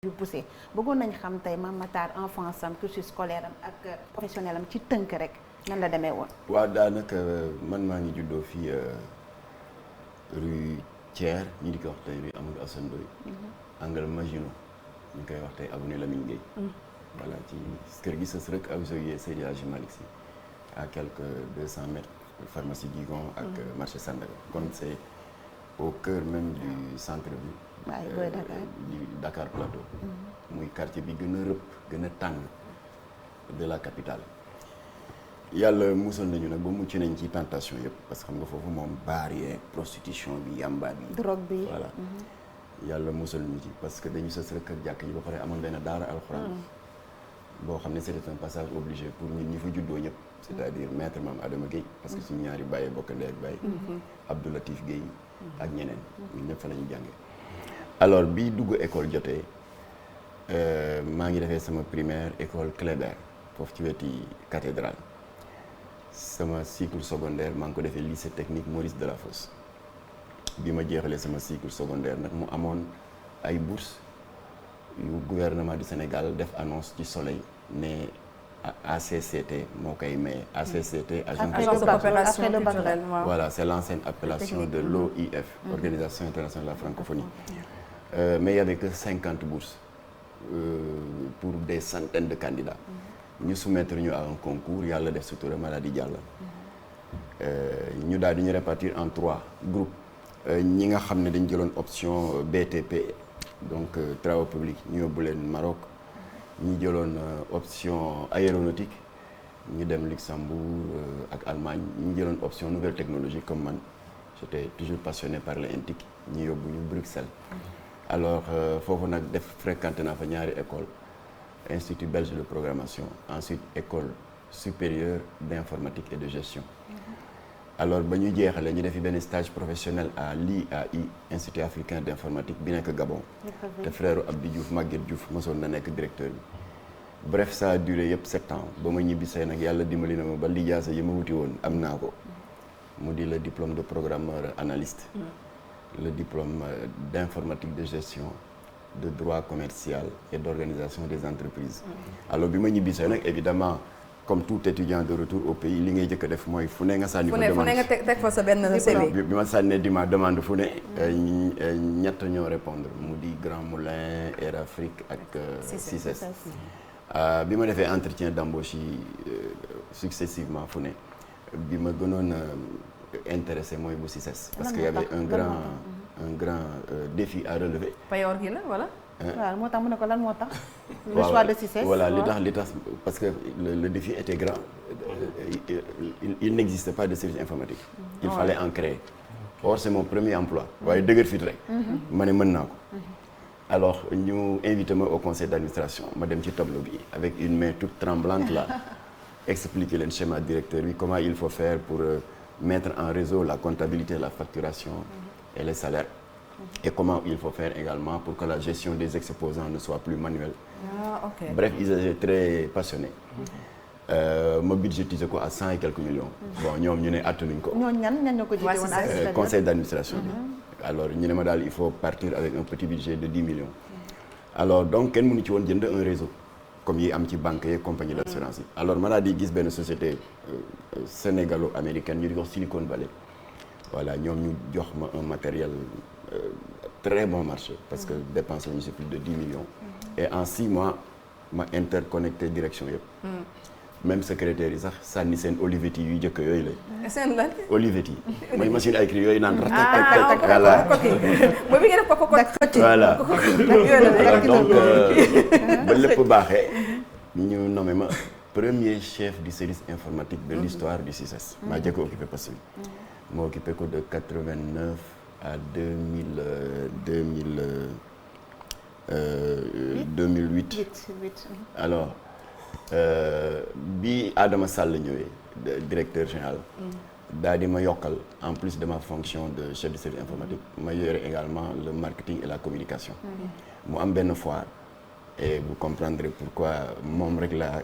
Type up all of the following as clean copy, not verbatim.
yu poussé bëggoon nañ xam tey Mame Matar enfance am cursus scolaire am ak professionnel am ci tënk rek nan la demee woon. waaw daanaka man maa ngi juddoo fii rue Thiers ñi di ko wax tey rue Amadou Assane Ndoye angle Maginot ñu koy wax tey avenue Lamine Gueye. voilà ci kër gi sës rek ak Zawiya Seydi Hadji Malick Sy à quelques 200 mètres pharmacie Guigon ak marché Sandaga kon c'est au cœur même du centre-ville. waaye du Dakar Plateau. muy quartier bi gën a rëpp gën a tàng de la capitale. yàlla musal nañu nag ba mucc nañ ci tentation yëpp parce que xam nga foofu moom baar yeeg prostitution bi yamba bi. drogue bi voilà. yàlla musal ñu ci parce que dañu sës rek ak jàkk ji ba pare amoon benn daara alxuraan. boo xam ne c'était un passage obligé pour ñun ñi fa juddoo ñëpp. c'est-à-dire maître Mame Adama Gueye parce que suñu ñaari bàyyi bokk ndey ak bàyyi. Abdou Latif Gueye ak ñeneen ñun ñëpp fa la ñu jàngee. alors bi dugg école jotee maa ngi defee sama primaire école Kléber foofu ci weti cathédrale sama cycle secondaire maa ngi ko defee lycée technique Maurice Delafosse bi ma jeexalee sama cycle secondaire nag mu amoon ay bourses yu gouvernement du Sénégal def annonce ci Soleil ne ACCT moo koy maye. ACCT agence de coopération culturelle. Voilà, c'est l'ancienne appellation de l'OIF, Organisation internationale de la francophonie. Mais il n'y avait que 50 bourses pour des centaines de candidats. Ñu soumettre ñu à un concours yàlla def sutura maladie jàll. ñu daal di ñu répartir en 3 groupes. ñi nga xam ne dañ jëloon option BTP donc travaux publics ñu yóbbu leen Maroc. ñi jëloon option aéronautique ñu dem Luxembourg ak Allemagne ñi jëloon option nouvelle technologie comme man j'étais toujours passionné par le NTIC ñu yóbbu ñu Bruxelles. alors foofu nag fréquenté naa fa ñaari école institut belge de programmation ensuite école supérieure d'informatique et de gestion. alors ba ñu jeexalee ñu defi benn stage professionnel à l'IAI institut africain d'informatique bi nekk Gabon. te frère Abdou Diouf Maguette Diouf mosoon na nekk directeur bi. bref ça a duré yëpp 7 ans ba ma ñibbisee nag yàlla dimbali na ma ba lijaasa yi ma wuti woon am naa ko. mu di le diplôme de programmeur analyste. le diplôme d'informatique de gestion de droit commercial et d'organisation des entreprises. alors bi ma ñibbisee nag évidemment comme tout étudiant de retour au pays li ngay jëkk a def mooy fu ne nga sànni fa demande fu ne nga teg fa sa benn CV. bi ma sànnee di ma demande fu ne ñett ñoo répondre mu di Grand Moulin Air Afrique ak CICES. bi ma defee entretien d'embauche yi successivement fu ne bi ma gënoon intéressé mooy bu CICES parce qu'il y avait un grand défi à relever. payoor gi la voilà. waaw moo tax mu ne ko lan moo tax. le choix de CICES. voilà li tax parce que le défi était grand. il n'existait pas de service informatique. il fallait en créer. or c'est mon premier emploi. waaye dëgër fit rek. ma ne mën naa ko. alors ñu invité ma au conseil d'administration ma dem ci tableau bi avec une main toute tremblante là expliquer leen schéma directeur bi comment il faut faire pour mettre en réseau la comptabilité la facturation et les salaires. et comment il faut faire également pour que la gestion des exposants ne soit plus manuelle. Okay. Bref, ils étaient très passionnés. ma budgétisé ko à 100 et quelques millions. bon ñoom ñu ne attanuñ ko. ñooñu ñan ñoo ko jiite woon conseil d'administration bi. alors ñu ne ma daal il faut partir avec un petit budget de 10 millions. alors donc kenn mënu ci woon jënd un réseau comme yi am ci banque yi compagnie d'assurance yi. alors ma daal di gis benn société sénégalo-américaine ñu di ko Silicon Valley. voilà ñoom ñu jox ma un matériel très bon marché parce que dépense nañu c'est plus de 10 millions. et en 6 mois ma interconnecté direction yëpp. même secrétaire yi sax sànni seen Olivetti yu njëkk yooyu la. seen lan. Olivetti mooy machine à écrire yooyu naan. voilà. mooy bi nga def ko xëcc. voilà donc ba lépp baaxee ñu nommé ma premier chef du service informatique de l'histoire du CICES. maa jëkk occupé poste bi. ma occupé ko de 89 à 2008. alors bi Adama Sall ñëwee directeur général. daal di ma yokkal en plus de ma fonction de chef de service informatique ma yore également le marketing et la communication. mu am benn foire et vous comprendrez pourquoi moom rek la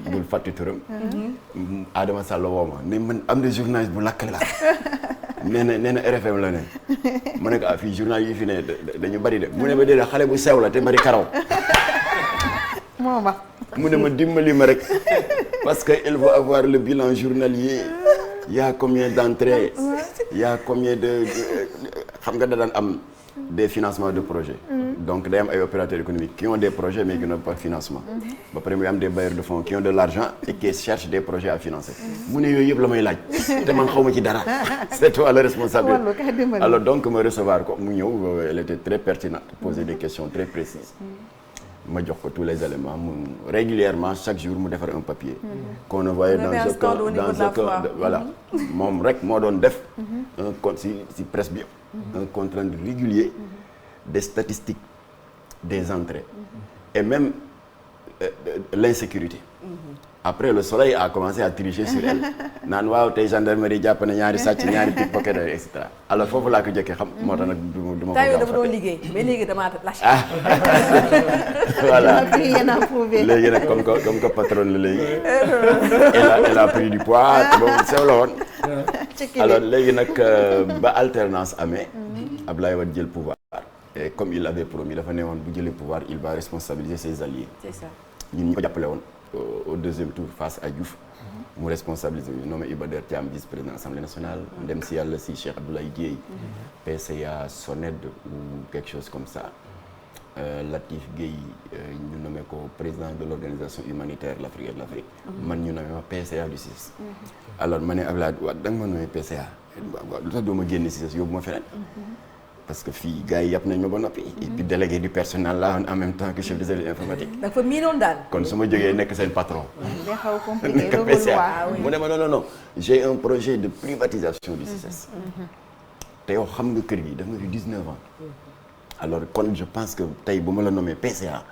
bul fàtte turam. Adama Sall woo ma ne man am na journaliste bu lakkale la nee na RFM la ne mu ne ko fii journal yi fi ne dañu bari de mu ne ma déedéet xale bu sew la te bari karaw moo ma mu ne ma dimbali ma rek parce que il faut avoir le bilan journalier il y a combien d'entrées il y a combien de xam nga da daan am des financements de projets donc day am ay opérateurs économiques qui ont des projets mais qui n'ont pas de financement ba pare muy am des bailleurs de fonds qui ont de l'argent et qui cherchent des projets à financer mu ne yooyu yëpp la may laaj te man xaw ma ci dara c'est toi le responsable alors donc me recevoir ko mu ñëw elle était très pertinente poser des questions très précises ma jox ko tous les éléments mu régulièrement chaque jour mu defar un papier qu'on envoyait dans voilà moom rek moo doon def un compte si presse bi un compte rendu régulier des statistiques des entrées et même l'insécurité après le soleil a commencé à tricher sur elle naan waaw tey gendarmerie jàpp na ñaari sàcc ñaari pickpocket et cetera alors foofu laa ko jëkkee xam moo tax nag du ma ko gaaw dafa doon liggéey mais léegi damaa lâché voilà léegi nag comme que patronne la léegi elle a pris du poids boobu sew la woon alors léegi nag ba alternance amee Abdoulaye Wade jël pouvoir et comme il avait promis dafa ne woon bu jëlee pouvoir il va responsabiliser ses alliés c'est ça ñun ñu ko jàppale woon au deuxième tour face à Diouf mu responsabiliser ñu nommé Iba Der Thiam vice-président Assemblée nationale dem si yàlla si Cheikh Abdoulaye Dièye PCA SONED ou quelque chose comme ça Latif Gueye ñu nommé ko président de l'organisation humanitaire l'Afrique et l'Afrique man ñu nommé ma PCA du CICES alors ma ne Abdoulaye Wade da nga ma nommé PCA lu tax doo ma génne CICES yóbbu ma feneen parce que fii gars yi yàpp nañ ma ba noppi et puis délégué du personnel là en même temps que chef de service informatique dafa miinoon daal kon su ma jógee nekk seen patron day xaw compliqué nekk PCA mu ne ma non j'ai un projet de privatisation du CICES te yow xam nga kër gi def nga fi 19 ans alors kon je pense que tey bu ma la nommé PCA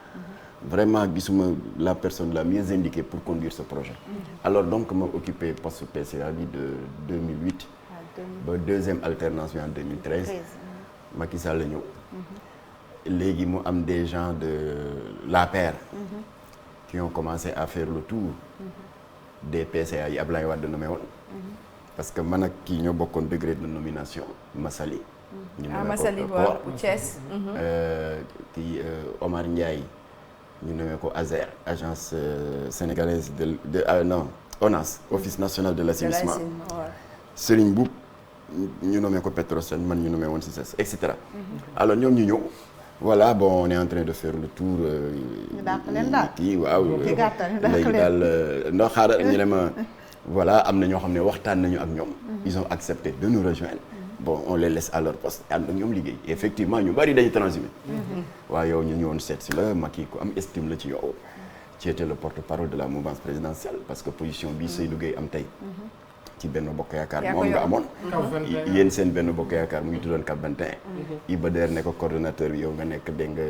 vraiment gisuma la personne la mieux indiquée pour conduire ce projet alors donc ma occupé poste PCA bi de 2008 ba deuxième alternance bi en 2013 Macky Sall la ñëw léegi mu am des gens de l'APR qui ont commencé à faire le tour des PCA yi Abdoulaye Wade nommé woon parce que man ak kii ñoo bokkoon degré de nomination Massaly ñu Massaly waaw bu Thiès kii Omar Ndiaye ñu nommé ko ASER agence sénégalaise de non ONAS office national de l'assainissement Serigne Mboup ñu nommé ko Petrosen man ñu nommé woon CICES et cetera alors ñoom ñu ñëw voilà bon on est en train de faire le tour kii waaw léegi daal ndox xaaral ñu ne ma voilà am na ñoo xam ne waxtaan nañu ak ñoom ils ont accepté de nous rejoindre bon on les laisse à leur poste ànd ak ñoom liggéey effectivement ñu bari dañu transhumé waaw yow ñu ñëwoon seet si la Macky ko am estime la ci yow ci était le porte-parole de la mouvance présidentielle parce que position bi Seydou Gueye am tey ci benn bokk yaakaar moom nga amoon yéen seen benn bokk yaakaar mu ngi tuddoon Cap 21 Iba Der ne ko coordonnateur bi yow nga nekk dégg nga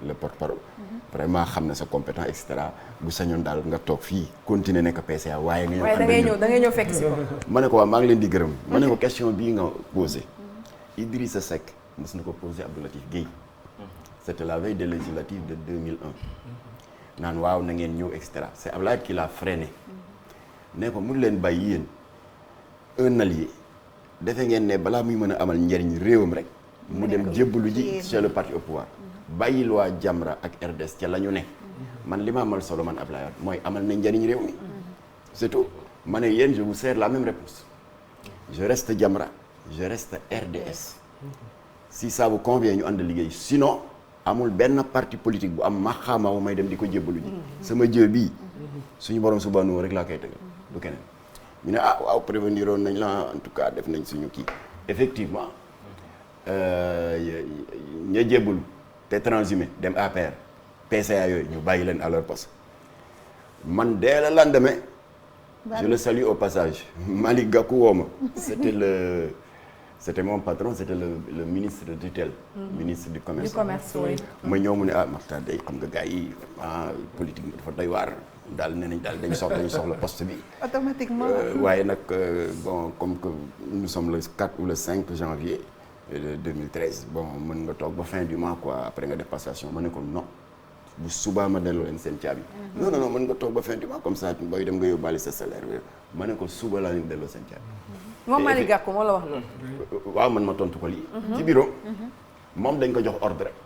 le porte-parole vraiment xam na sa compétent et cetera bu sañoon daal nga toog fii continuer nekk PCA waaye nga da ngay ñëw fekk si ko ma ne ko waaw maa ngi leen di gërëm ma ne ko question bii nga posé Idrissa Seck mos na ko posé Abdou Latif Gueye c'était la veille des législatives de 2001 naan waaw na ngeen ñëw et cetera c'est Abdoulaye qui l'a freiné ne ko mun leen bàyyi yéen un allié defe ngeen ne balaa muy mën a amal njariñ réewam rek mu dem jébbalu ji chez le parti au pouvoir bàyyi loi Jamra ak RDS ca la ñu ne man li ma amal solo man Abdoulaye Wade mooy amal na njariñ réew mi c'est tout ma ne yéen je vous sers la même réponse je reste Jamra je reste RDS si ça vous convient ñu ànd liggéey sinon amul benn parti politique bu am maxaama wu may dem di ko jébbalu ji sama jë bii suñu borom subhanahu rek laa koy tëgal du keneen ñu ne ah waaw prévenir woon nañ la en tout cas def nañ suñu kii effectivement ña jébbul te transhumé dem APR PCA yooyu ñu bàyyi leen à leur poste man dès le lendemain je le salue au passage Malick Gakou woo ma c'était mon patron c'était le ministre de tutelle ministre du commerce ma ñëw mu ne ah Makhtar day xam nga gars yi politique dafa doy waar daal nee nañ daal dañu soxla poste bi automatiquement waaye nag bon comme que nous sommes le 4 ou le 5 janvier 2013 bon mën nga toog ba fin du mois quoi après nga def passation ma ne ko non bu subaa ma delloo leen seen caabi. non non non mën nga toog ba fin du mois comme ça booy dem nga yóbbaale sa salaire ma ne ko suba laa leen delloo seen caabi. moom Malick Gakou moo la wax loolu. waaw man ma tontu ko lii. ci bureau moom dañ ko jox ordre.